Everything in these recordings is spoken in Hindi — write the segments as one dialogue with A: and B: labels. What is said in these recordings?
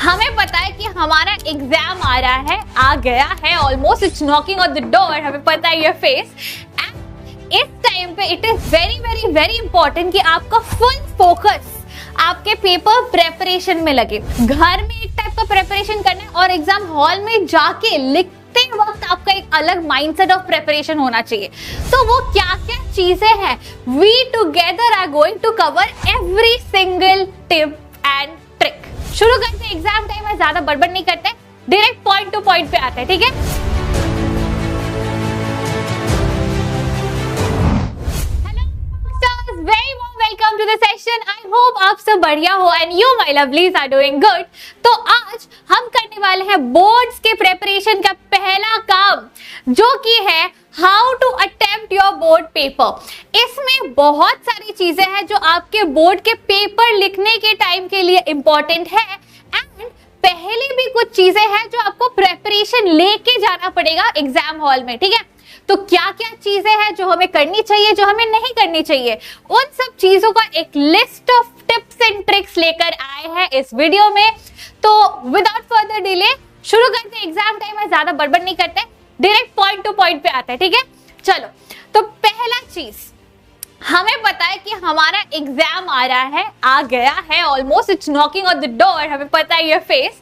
A: हमें पता है कि हमारा एग्जाम आ रहा है, आ गया है, almost it's knocking on the door, हमें पता है योर फेस। एंड इस टाइम पे it is very very very important कि आपका फुल फोकस आपके पेपर प्रेपरेशन में लगे। घर में एक टाइप का प्रेपरेशन करना है और एग्जाम हॉल में जाके लिखते वक्त आपका एक अलग माइंडसेट ऑफ प्रेपरेशन होना चाहिए। तो वो क्या क्या चीजें हैं, we together are going to cover every single tip and trick. शुरू करते हैं, एग्जाम टाइम है, ज्यादा बड़बड़ नहीं करते, डायरेक्ट पॉइंट टू पॉइंट पे आते हैं, ठीक है। Welcome to the session, I hope आप सब बढ़िया हो and you my lovelies are doing good. तो आज हम करने वाले हैं बोर्ड्स के प्रिपरेशन का पहला काम, जो कि है how to attempt your board paper. इसमें बहुत सारी चीजें हैं जो आपके बोर्ड के पेपर लिखने के टाइम के लिए इंपॉर्टेंट है एंड पहले भी कुछ चीजें हैं जो आपको प्रिपरेशन लेके जाना पड़ेगा एग्जाम हॉल में, ठीक है। तो क्या क्या चीजें हैं जो हमें करनी चाहिए, जो हमें नहीं करनी चाहिए, उन सब चीजों का एक list of tips and tricks लेकर आए हैं इस वीडियो में। तो विदाउट फर्दर डिले शुरू करते हैं, एग्जाम टाइम है, ज्यादा बड़बड़ नहीं करते, डायरेक्ट पॉइंट टू पॉइंट पे आते हैं, ठीक है। चलो, तो पहला चीज, हमें पता है कि हमारा एग्जाम आ रहा है, आ गया है, almost it's knocking on the door, हमें पता है योर फेस।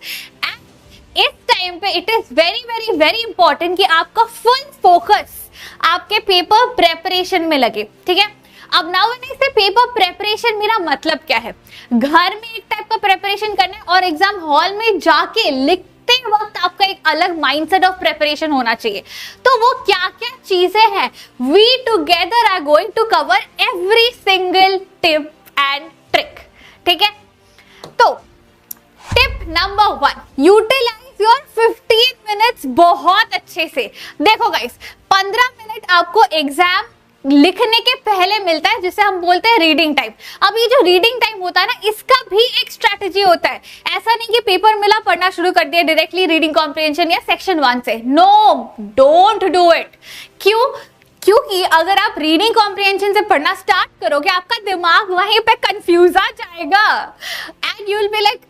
A: इस टाइम पे it is very very very important कि आपका फुल फोकस आपके पेपर प्रेपरेशन में लगे, ठीक है। अब नाउ से पेपर प्रेपरेशन मेरा मतलब क्या है, घर में एक टाइप का प्रेपरेशन करना है और एग्जाम हॉल में जाके लिखते वक्त आपका एक अलग माइंडसेट ऑफ प्रेपरेशन होना चाहिए। तो वो क्या क्या चीजें हैं, we together are going to cover every single tip and trick, ठीक है। तो tip number 1, utilize your 15 minutes बहुत अच्छे से। देखो गाइस, 15 मिनट आपको एग्जाम लिखने के पहले मिलता है, जिसे हम बोलते हैं रीडिंग टाइम। अब ये जो रीडिंग टाइम होता है ना, इसका भी एक स्ट्रैटेजी होता है। ऐसा नहीं कि पेपर मिला पढ़ना शुरू कर दिया डायरेक्टली रीडिंग कॉम्प्रिहेंशन या सेक्शन 1 से, नो, डोंट डू इट। क्यों? क्योंकि अगर आप रीडिंग कॉम्प्रिहेंशन से पढ़ना स्टार्ट करोगे, आपका दिमाग वहीं पे कंफ्यूज आ जाएगा and you will be like,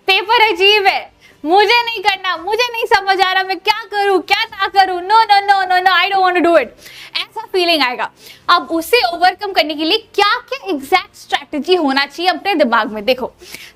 A: paper अजीब है, मुझे नहीं करना, मुझे नहीं समझ आ रहा, मैं क्या करूं क्या ना करूं, no no no no no, I don't want to do it, ऐसा फीलिंग आएगा। अब उसे ओवरकम करने के लिए क्या क्या एग्जैक्ट स्ट्रैटेजी होना चाहिए अपने दिमाग में, देखो।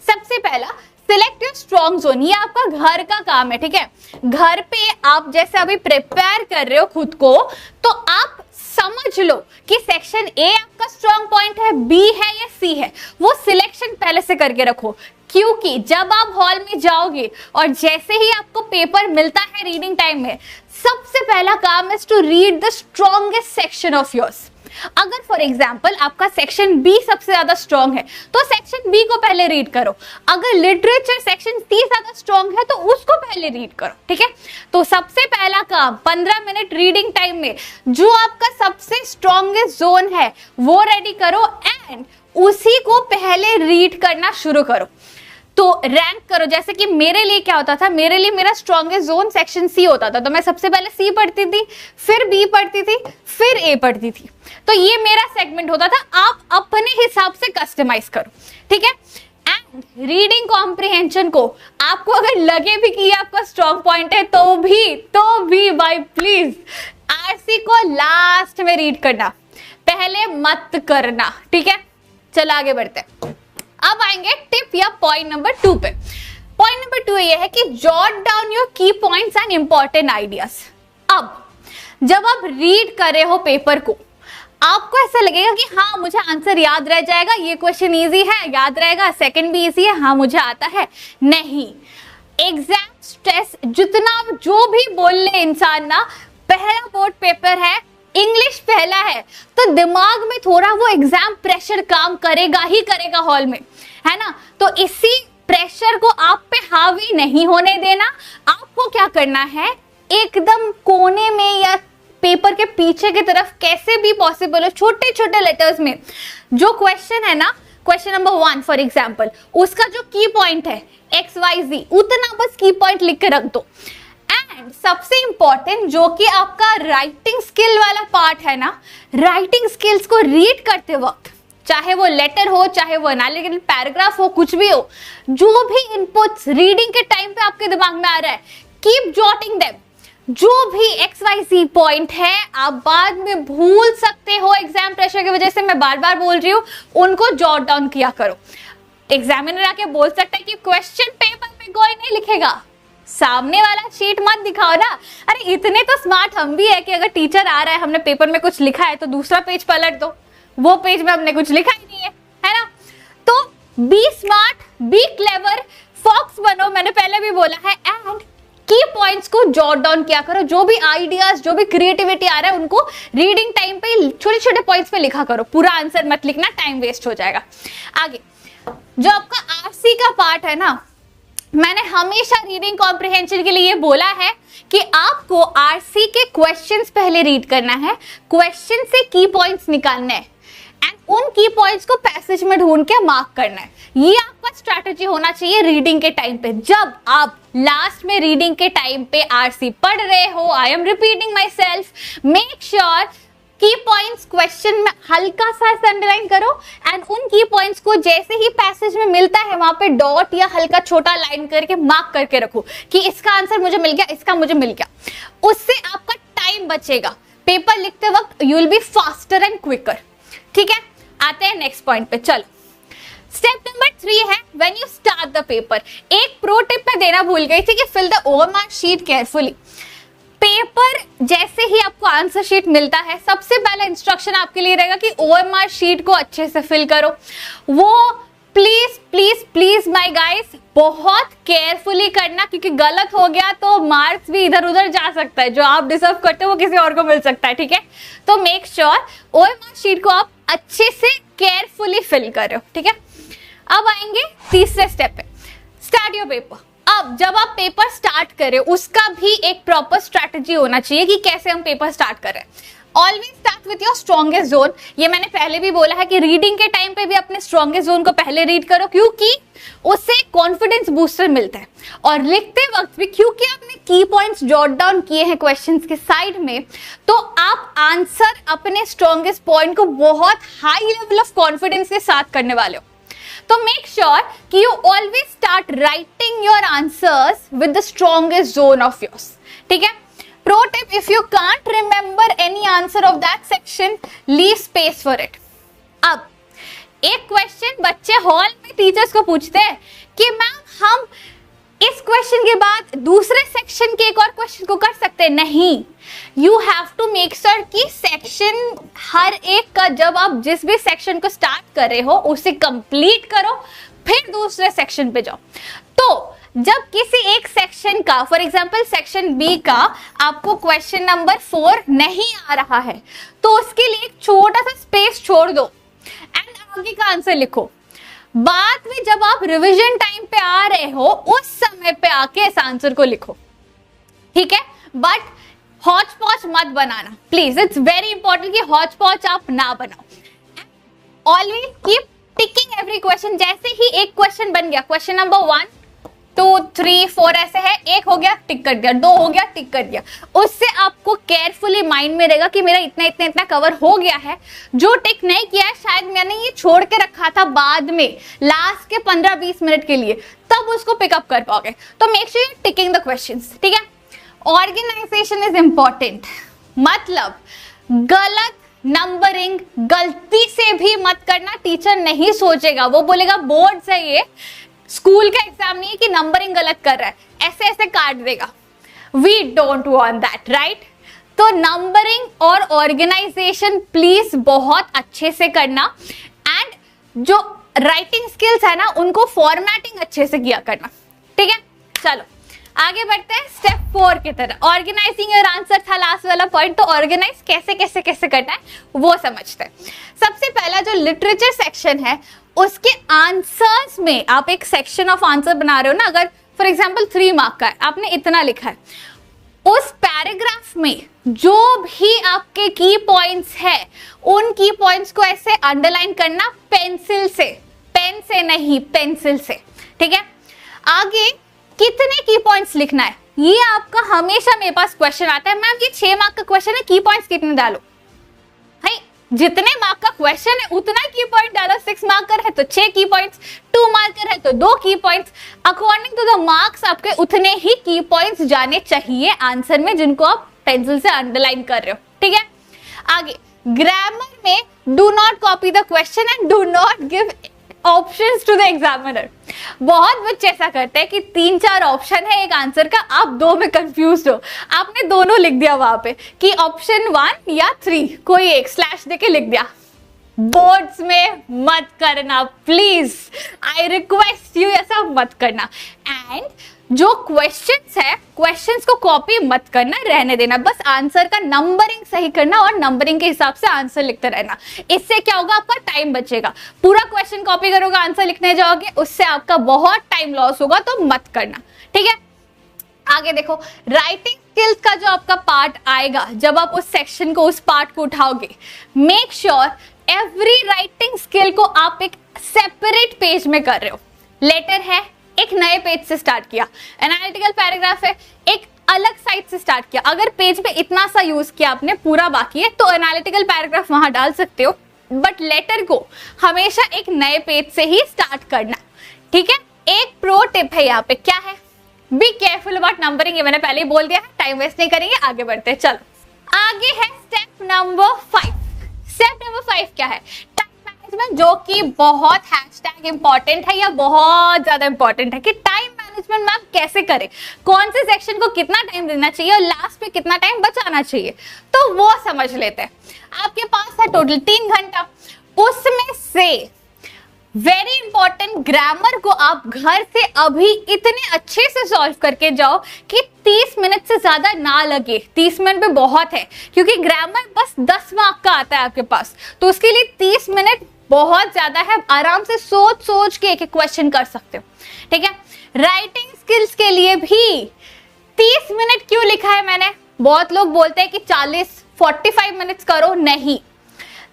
A: सबसे पहला, सिलेक्ट योर स्ट्रॉन्ग जोन। ये आपका घर का काम है, ठीक है। घर पे आप जैसे अभी प्रिपेयर कर रहे हो खुद को, तो आप समझ लो कि सेक्शन ए आपका स्ट्रॉन्ग पॉइंट है, बी है या सी है, वो सिलेक्शन पहले से करके रखो। क्योंकि जब आप हॉल में जाओगे और जैसे ही आपको पेपर मिलता है रीडिंग टाइम में, सबसे पहला काम is to read the strongest section of yours. अगर फॉर एग्जाम्पल आपका सेक्शन बी सबसे ज्यादा स्ट्रॉन्ग है, तो सेक्शन बी को पहले रीड करो। अगर लिटरेचर सेक्शन सी ज्यादा स्ट्रॉन्ग है, तो उसको पहले रीड करो, ठीक है। तो सबसे पहला काम 15 मिनट रीडिंग टाइम में जो आपका सबसे स्ट्रॉन्गेस्ट जोन है वो रेडी करो एंड उसी को पहले रीड करना शुरू करो। तो रैंक करो, जैसे कि मेरे लिए क्या होता था, मेरे लिए मेरा स्ट्रॉन्गेस्ट जोन सेक्शन सी होता था, तो मैं सबसे पहले सी पढ़ती थी, फिर बी पढ़ती थी, फिर ए पढ़ती थी। तो ये मेरा सेगमेंट होता था, आप अपने हिसाब से कस्टमाइज करो, ठीक है। एंड रीडिंग कॉम्प्रिहेंशन को आपको अगर लगे भी कि आपका स्ट्रॉन्ग पॉइंट है, तो भी भाई प्लीज आरसी को लास्ट में रीड करना, पहले मत करना, ठीक है। चलो आगे बढ़ते हैं। अब आएंगे टिप या पॉइंट नंबर 2 पे। पॉइंट नंबर 2 ये है कि जॉट डाउन योर की पॉइंट्स एंड इंपॉर्टेंट आइडियाज। अब जब आप रीड कर रहे हो पेपर को, आपको ऐसा लगेगा कि हाँ मुझे आंसर याद रह जाएगा, ये क्वेश्चन इजी है, याद रहेगा, सेकंड भी इजी है, हाँ मुझे आता है। नहीं, एग्जाम स्ट्रेस जितना जो भी बोल ले इंसान ना, पहला बोर्ड पेपर है, इंग्लिश पहला है, तो दिमाग में थोड़ा वो एग्जाम प्रेशर काम करेगा ही करेगा हॉल में, है ना। तो इसी प्रेशर को आप पे हावी नहीं होने देना। आपको क्या करना है, एकदम कोने में या पेपर के पीछे की तरफ कैसे भी पॉसिबल हो, छोटे छोटे लेटर्स में जो क्वेश्चन है ना, क्वेश्चन नंबर 1 फॉर एग्जाम्पल, उसका जो की पॉइंट है XYZ, उतना बस की पॉइंट लिख के रख दो। एंड सबसे इंपॉर्टेंट जो कि आपका राइटिंग स्किल वाला पार्ट है ना, राइटिंग स्किल्स को रीड करते वक्त चाहे वो लेटर हो, चाहे वो एनालिटिकल पैराग्राफ हो, कुछ भी हो, जो भी इनपुट्स रीडिंग के टाइम पे आपके दिमाग में आ रहा है, कीप जॉटिंग देम। जो भी XYZ पॉइंट है आप बाद में भूल सकते हो, एग्जाम प्रेशर की वजह से मैं बार बार बोल रही हूँ, उनको जॉट डाउन किया करो। एग्जामिनर आके बोल सकता है कि क्वेश्चन पेपर पे कोई नहीं लिखेगा, सामने वाला शीट मत दिखाओ ना। अरे इतने तो स्मार्ट हम भी है कि अगर टीचर आ रहा है, हमने पेपर में कुछ लिखा है तो दूसरा पेज पलट दो, वो पेज में हमने कुछ लिखा ही नहीं है ना। तो be smart, be clever, fox बनो, मैंने पहले भी बोला है, एंड की पॉइंट्स को जॉट डाउन किया करो। जो भी आइडियाज, जो भी क्रिएटिविटी आ रहा है, उनको रीडिंग टाइम पे छोटे छोटे पॉइंट्स पे लिखा करो, पूरा आंसर मत लिखना, टाइम वेस्ट हो जाएगा। आगे जो आपका आरसी का पार्ट है ना, मैंने हमेशा रीडिंग कॉम्प्रिहेंशन के लिए ये बोला है कि आपको आरसी के क्वेश्चंस पहले रीड करना है, क्वेश्चन से की पॉइंट्स निकालने हैं एंड उन की पॉइंट्स को पैसेज में ढूंढ के मार्क करना है। ये आपका स्ट्रैटेजी होना चाहिए रीडिंग के टाइम पे। जब आप लास्ट में रीडिंग के टाइम पे आरसी पढ़ रहे हो, I am repeating my self, make sure की पॉइंट्स क्वेश्चन में हल्का सा अंडरलाइन करो एंड उन की पॉइंट्स को जैसे ही पैसेज में मिलता है वहां पे डॉट या हल्का छोटा लाइन करके मार्क करके रखो कि इसका आंसर मुझे मिल गया, इसका मुझे मिल गया। उससे आपका टाइम बचेगा, पेपर लिखते वक्त you will be faster and quicker. ठीक है, आते हैं नेक्स्ट पॉइंट पे। चलो, स्टेप नंबर 3 है when you start the paper. एक प्रो टिप मैं देना भूल गई थी कि fill the OMR sheet carefully. Paper जैसे ही आपको आंसर शीट मिलता है, सबसे पहला इंस्ट्रक्शन आपके लिए रहेगा कि ओएमआर शीट को अच्छे से फिल करो। वो please please please my guys बहुत केयरफुली करना, क्योंकि गलत हो गया तो मार्क्स भी इधर उधर जा सकता है, जो आप डिजर्व करते हो वो किसी और को मिल सकता है। ठीक है, तो मेक श्योर ओएमआर शीट को आप अच्छे से केयरफुली फिल करो। ठीक है, अब आएंगे तीसरे स्टेप पे, स्टार्ट योर पेपर। अब जब आप पेपर स्टार्ट करें उसका भी एक प्रॉपर स्ट्रैटेजी होना चाहिए कि कैसे हम पेपर स्टार्ट करें। Always start with your strongest zone. ये मैंने पहले भी बोला है कि रीडिंग के टाइम पे भी अपने स्ट्रॉन्गेस्ट जोन को पहले रीड करो, क्योंकि उससे कॉन्फिडेंस बूस्टर मिलता है। और लिखते वक्त भी क्योंकि आपने की पॉइंट्स जॉट डाउन किए हैं क्वेश्चंस के साइड में, तो आप आंसर अपने स्ट्रॉन्गेस्ट पॉइंट को बहुत हाई लेवल ऑफ कॉन्फिडेंस के साथ करने वाले हो। तो मेक श्योर कि you always start writing your answers with the strongest zone of yours. ठीक है, pro tip, if you can't remember any answer of that section, leave space for it. अब एक क्वेश्चन बच्चे हॉल में टीचर्स को पूछते हैं कि मैम हम इस क्वेश्चन के बाद दूसरे सेक्शन के एक और क्वेश्चन को कर सकते हैं? नहीं, you have to make sure कि सेक्शन हर एक का, जब आप जिस भी सेक्शन को स्टार्ट कर रहे हो उसे कंप्लीट करो, फिर दूसरे सेक्शन पे जाओ। तो जब किसी एक सेक्शन का, फॉर एग्जांपल सेक्शन बी का आपको क्वेश्चन नंबर 4 नहीं आ रहा है, तो उसके लिए एक छोटा सा स्पेस छोड़ दो एंड आगे का आंसर लिखो। बाद में जब आप रिवीजन टाइम पे आ रहे हो उस समय पे आके इस आंसर को लिखो। ठीक है, बट हॉच पॉच मत बनाना प्लीज, इट्स वेरी इंपॉर्टेंट कि हॉच पॉच आप ना बनाओ। Always keep ticking every question. जैसे ही एक क्वेश्चन बन गया, क्वेश्चन नंबर 1 2 3 4 ऐसे है, एक हो गया टिक कर दिया, 2 हो गया टिक कर दिया, उससे आपको केयरफुली माइंड में रहेगा कि मेरा इतना इतना इतना कवर हो गया है। जो टिक नहीं किया है शायद मैंने ये छोड़ के रखा था बाद में लास्ट के 15-20 मिनट के लिए, तब उसको पिकअप कर पाओगे। तो make sure you ticking the questions. ठीक है, ऑर्गेनाइजेशन इज इंपॉर्टेंट। मतलब गलत नंबरिंग गलती से भी मत करना, टीचर नहीं सोचेगा, वो बोलेगा बोर्ड से ये स्कूल का एग्जाम नहीं है कि नंबरिंग गलत कर रहा है, ऐसे ऐसे काट देगा। We don't want that, right? तो नंबरिंग और ऑर्गेनाइजेशन प्लीज बहुत अच्छे से करना, एंड जो राइटिंग स्किल्स है ना उनको फॉर्मेटिंग अच्छे से किया करना। ठीक है, चलो आगे बढ़ते हैं स्टेप 4 की तरह। ऑर्गेनाइजिंग योर आंसर था लास्ट वाला पॉइंट, तो ऑर्गेनाइज कैसे कैसे कैसे करना है वो समझते हैं। सबसे पहला जो लिटरेचर सेक्शन है उसके आंसर्स में आप एक सेक्शन ऑफ आंसर बना रहे हो ना, अगर फॉर एग्जांपल 3 मार्क का है, आपने इतना लिखा है, उस पैराग्राफ में जो भी आपके की पॉइंट्स है उन की पॉइंट्स को ऐसे अंडरलाइन करना पेंसिल से, पेन से नहीं, पेंसिल से। ठीक है, आगे कितने की पॉइंट्स लिखना है, ये आपका हमेशा मेरे पास क्वेश्चन आता है, मैम ये 6 मार्क का क्वेश्चन है, की पॉइंट्स कितने डालो? भाई जितने मार्क का क्वेश्चन है उतना की पॉइंट डालो। 6 मार्कर है तो 6 की पॉइंट्स, 2 मार्कर है तो 2 की points. According to the marks आपके उतने ही की पॉइंट्स जाने चाहिए आंसर में जिनको आप पेंसिल से अंडरलाइन कर रहे हो, ठीक है। आगे ग्रामर में do not copy the question and do not give options to the examiner. बहुत बच्चे ऐसा करते हैं कि 3-4 ऑप्शन है एक आंसर का, आप 2 में कंफ्यूज हो, आपने दोनों लिख दिया वहां पे कि ऑप्शन 1 या 3, कोई एक स्लैश देके लिख दिया। बोर्ड्स में मत करना प्लीज, आई रिक्वेस्ट यू, ऐसा मत करना। एंड जो क्वेश्चंस है, क्वेश्चंस को कॉपी मत करना, रहने देना, बस आंसर का नंबरिंग सही करना और नंबरिंग के हिसाब से आंसर लिखते रहना। इससे क्या होगा, आपका टाइम बचेगा। पूरा क्वेश्चन कॉपी करोगे, आंसर लिखने जाओगे, उससे आपका बहुत टाइम लॉस होगा, तो मत करना, ठीक है। आगे देखो, राइटिंग स्किल्स का जो आपका पार्ट आएगा, जब आप उस सेक्शन को, उस पार्ट को उठाओगे, make sure every writing skill को आप एक सेपरेट पेज में कर रहे हो। लेटर है, एक नए पेज से स्टार्ट किया, एनालिटिकल पैराग्राफ है, एक अलग साइड से स्टार्ट किया। अगर पेज पे इतना सा यूज किया आपने, पूरा बाकी है, तो एनालिटिकल पैराग्राफ वहां डाल सकते हो, बट लेटर को हमेशा एक नए पेज से ही स्टार्ट करना, ठीक है। एक प्रो टिप है यहाँ पे, क्या है, बी केयरफुल अबाउट नंबरिंग, ये मैंने पहले ही बोल दिया है, टाइम वेस्ट नहीं करेंगे, आगे बढ़ते हैं। चलो आगे है स्टेप नंबर 5। स्टेप नंबर 5 क्या है, जो कि बहुत हैशटैग इंपॉर्टेंट है या बहुत ज्यादा इंपॉर्टेंट है कि टाइम मैनेजमेंट में आप कैसे करें, कौन से सेक्शन को कितना टाइम देना चाहिए और लास्ट में कितना टाइम बचाना चाहिए, तो वो समझ लेते हैं। आपके पास है टोटल 3 घंटा, उसमें से वेरी इंपॉर्टेंट ग्रामर को आप घर से अभी इतने अच्छे से सॉल्व करके जाओ कि 30 मिनट से ज्यादा ना लगे। 30 मिनट में बहुत है, क्योंकि ग्रामर बस 10 मार्क का आता है आपके पास, तो उसके लिए 30 मिनट बहुत ज्यादा है। आराम से सोच सोच के एक एक क्वेश्चन कर सकते हो, ठीक है। राइटिंग स्किल्स के लिए भी 30 मिनट क्यों लिखा है मैंने, बहुत लोग बोलते हैं कि 40-45 मिनट्स करो, नहीं,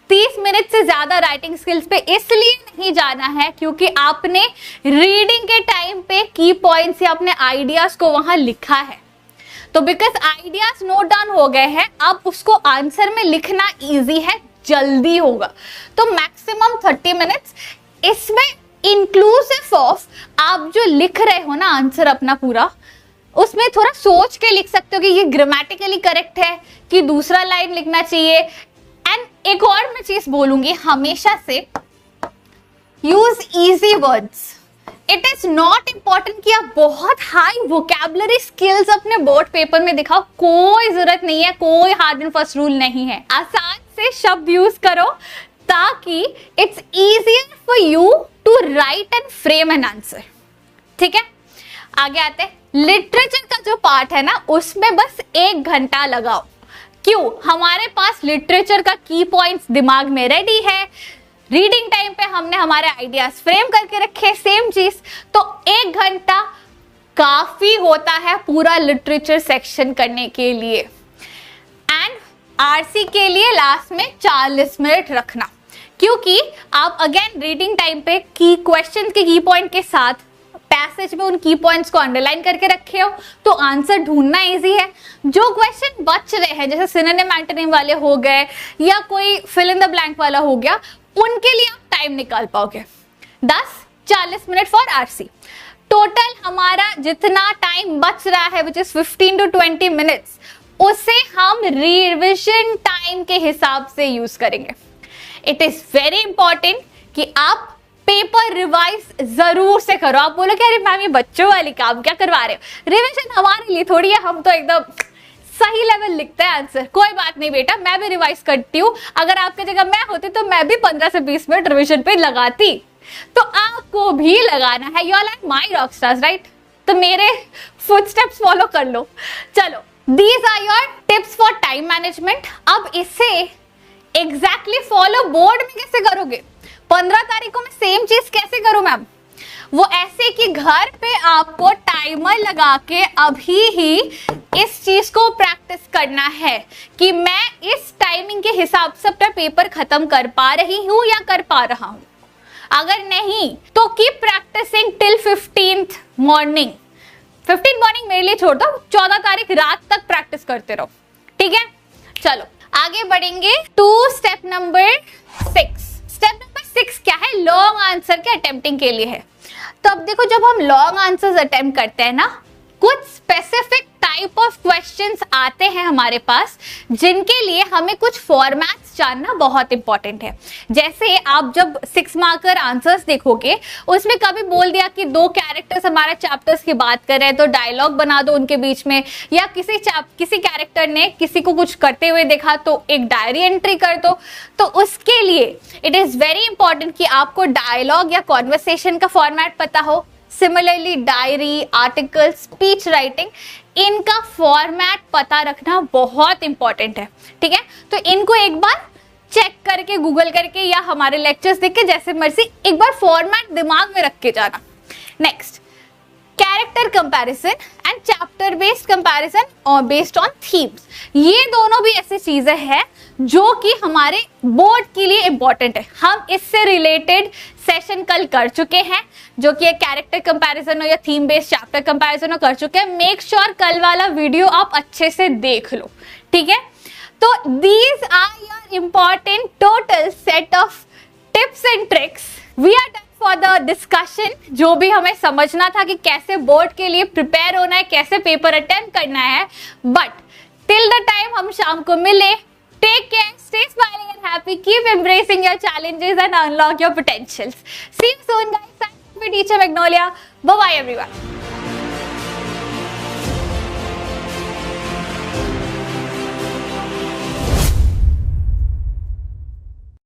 A: 30 मिनट से ज्यादा राइटिंग स्किल्स पे इसलिए नहीं जाना है क्योंकि आपने रीडिंग के टाइम पे की पॉइंट्स या अपने आइडियाज को वहां लिखा है, तो बिकॉज आइडियाज नोट डाउन हो गए हैं, अब उसको आंसर में लिखना इजी है, जल्दी होगा। तो मैक्सिमम 30 मिनट्स, इसमें इंक्लूसिव ऑफ आप जो लिख रहे हो ना आंसर अपना पूरा, उसमें थोड़ा सोच के लिख सकते हो कि ये ग्रामेटिकली करेक्ट है कि दूसरा लाइन लिखना चाहिए। एंड एक और मैं चीज बोलूंगी हमेशा से, use easy words. It is not important कि आप बहुत हाई वोकैबुलरी स्किल्स अपने बोर्ड पेपर में दिखाओ, कोई जरूरत नहीं है, कोई हार्ड एंड फास्ट रूल नहीं है। आसान से शब्द यूज करो ताकि it's easier for you to write and frame an answer, ठीक है। आगे आते हैं, लिटरेचर का जो पार्ट है ना, उसमें बस 1 घंटा लगाओ। क्यों, हमारे पास लिटरेचर का की पॉइंट्स दिमाग में रेडी है, रीडिंग टाइम पे हमने हमारे आइडियाज फ्रेम करके रखे, सेम चीज, तो 1 घंटा काफी होता है पूरा लिटरेचर सेक्शन करने के लिए। एंड आरसी के लिए लास्ट में 40 मिनट रखना, क्योंकि आप अगेन रीडिंग टाइम पे की क्वेश्चन के की पॉइंट के साथ पैसेज में उन की पॉइंट्स को अंडरलाइन करके रखे हो, तो आंसर ढूंढना इजी है। जो क्वेश्चन बच रहे हैं, जैसे सिनोनिम एंटोनिम वाले हो गए या कोई फिल इन द ब्लैंक वाला हो गया, उनके लिए आप टाइम निकाल पाओगे। 10-40 मिनट फॉर आरसी। टोटल हमारा जितना टाइम बच रहा है, विच इज 15 to 20 मिनट्स, उसे हम रिविजन टाइम के हिसाब से यूज करेंगे। इट इज वेरी इंपॉर्टेंट कि आप पेपर रिवाइज जरूर से करो। आप बोलोगे अरे मैम ये बच्चों वाली काम क्या करवा रहे हो, रिविजन हमारे लिए थोड़ी है, हम तो एकदम सही लेवल लिखते हैं आंसर। कोई बात नहीं बेटा, मैं भी रिवाइज करती हूँ, अगर आपके जगह मैं होती तो मैं भी 15 से 20 मिनट रिविजन पे लगाती, तो आपको भी लगाना है। You are like my rock stars, right? तो मेरे फुटस्टेप्स फॉलो कर लो। चलो, these are your tips for time management. अब इसे एग्जैक्टली फॉलो बोर्ड में कैसे करोगे? 15 तारीख को मैं सेम चीज कैसे करूं मैम? वो ऐसे कि घर पे आपको टाइमर लगा के अभी ही इस चीज को प्रैक्टिस करना है कि मैं इस टाइमिंग के हिसाब से अपना पेपर खत्म कर पा रही हूं या कर पा रहा हूं। अगर नहीं तो keep practising till 15th morning. 15 morning मेरे लिए छोड़ दो, 14 तारीख रात तक प्रैक्टिस करते रहो, ठीक है? चलो आगे बढ़ेंगे to step number 6। Step number 6 क्या है? लॉन्ग आंसर के अटेम्प्टिंग के लिए है। तो अब देखो, जब हम लॉन्ग आंसर्स अटेम्प्ट करते हैं ना, कुछ स्पेसिफिक टाइप ऑफ क्वेश्चंस आते हैं हमारे पास, जिनके लिए हमें कुछ फॉर्मेट्स जानना बहुत इंपॉर्टेंट है। जैसे आप जब 6 मार्कर आंसर्स देखोगे, उसमें कभी बोल दिया कि 2 कैरेक्टर्स हमारे चैप्टर्स की बात कर रहे हैं तो डायलॉग बना दो उनके बीच में, या किसी कैरेक्टर ने किसी को कुछ करते हुए देखा तो एक डायरी एंट्री कर दो। तो उसके लिए इट इज वेरी इंपॉर्टेंट कि आपको डायलॉग या कॉन्वर्सेशन का फॉर्मेट पता हो। Similarly diary, article, speech writing, इनका फॉर्मेट पता रखना बहुत इंपॉर्टेंट है। ठीक है, तो इनको एक बार चेक करके, गूगल करके या हमारे लेक्चर्स देख के, जैसे मर्जी एक बार फॉर्मेट दिमाग में रख के जाना। Next, character comparison and chapter based comparison और बेस्ड ऑन थीम्स। ये दोनों भी ऐसी चीजें हैं जो कि हमारे बोर्ड के लिए इंपॉर्टेंट है। हम इससे रिलेटेड सेशन कल कर चुके हैं, जो कि एक कैरेक्टर कंपैरिजन हो या थीम बेस्ड चैप्टर कंपैरिजन हो कर चुके हैं। मेक श्योर कल वाला वीडियो आप अच्छे से देख लो। ठीक है, तो these are your important total set of tips and tricks. We are done for the discussion. जो भी हमें समझना था कि कैसे बोर्ड के लिए प्रिपेयर होना है, कैसे पेपर अटेम्प्ट करना है, बट टिल द टाइम हम शाम को मिले, take care, stay smiling and happy, keep embracing your challenges and unlock your potentials. See you soon guys. Thank you for teacher Magnolia. Bye bye everyone.